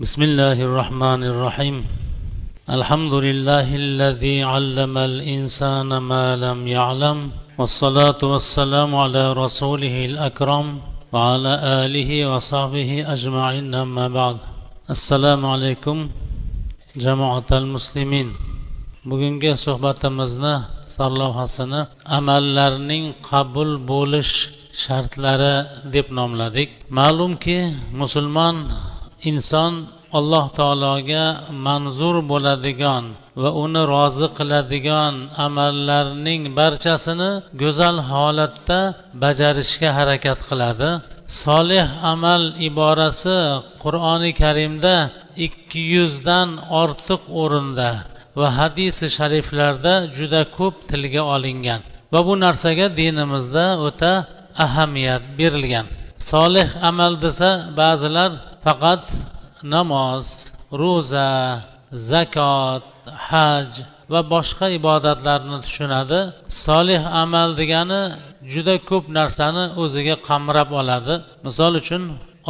بسم الله الرحمن الرحيم الحمد لله الذي علم الإنسان ما لم يعلم والصلاة والسلام على رسوله الأكرم وعلى آله وصحبه أجمعين أما بعد السلام عليكم جماعة المسلمين bugungi suhbatimizni sarlavhasini amallarning qabul bo'lish shartlari deb nomladik. Ma'lumki, musulmon inson Alloh taologa manzur bo'ladigan va uni rozi qiladigan amallarning barchasini go'zal holatda bajarishga harakat qiladi. Solih amal iborasi Qur'oni Karimda 200 dan ortiq o'rinda va hadis-i shariflarda juda ko'p tilga olingan va bu narsaga dinimizda o'ta ahamiyat berilgan. Solih amal desa ba'zilar faqat namoz, ro'za, zakot, haj va boshqa ibodatlarni tushunadi. Solih amal degani juda ko'p narsani o'ziga qamrab oladi. Misol uchun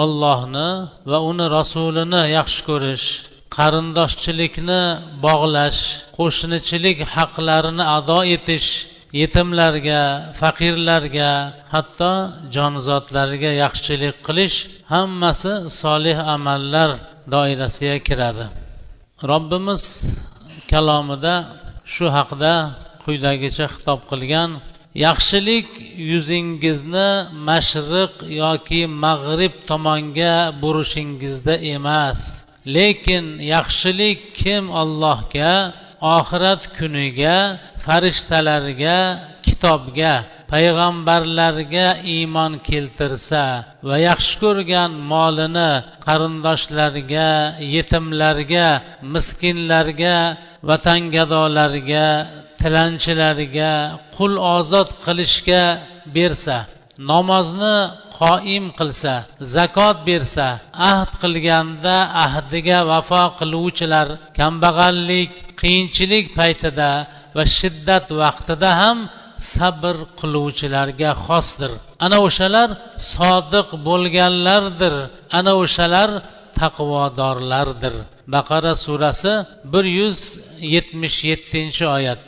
Allohni va uni rasulini yaxshi ko'rish, qarindoshchilikni bog'lash, qo'shnichilik haqlarini ado etish, yetimlarga, faqirlarga, hatto jonzotlarga yaxshilik qilish hammasi solih amallar doirasiga kiradi. Robbimiz kalomida shu haqda quyidagicha xitob qilgan: yaxshilik yuzingizni mashriq yoki mag'rib tomonga burishingizda emas, lekin yaxshilik kim Allohga, oxirat kuniga, farishtalarga, kitobga, payg'ambarlarga iymon keltirsa va yaxshi ko'rgan molini qarindoshlarga, yetimlarga, miskinlarga, vatangadolarga, tilanchilarga, qul ozod qilishga bersa, namozni qoim qilsa, zakot bersa, ahd qilganda ahdiga vafo qiluvchilar kambag'allik, qiyinchilik paytida va shiddat vaqtida ham sabr qiluvchilarga xosdir. Ana o'shalar sodiq bo'lganlardir, ana o'shalar taqvodorlardir. Baqara surasi 177-oyat.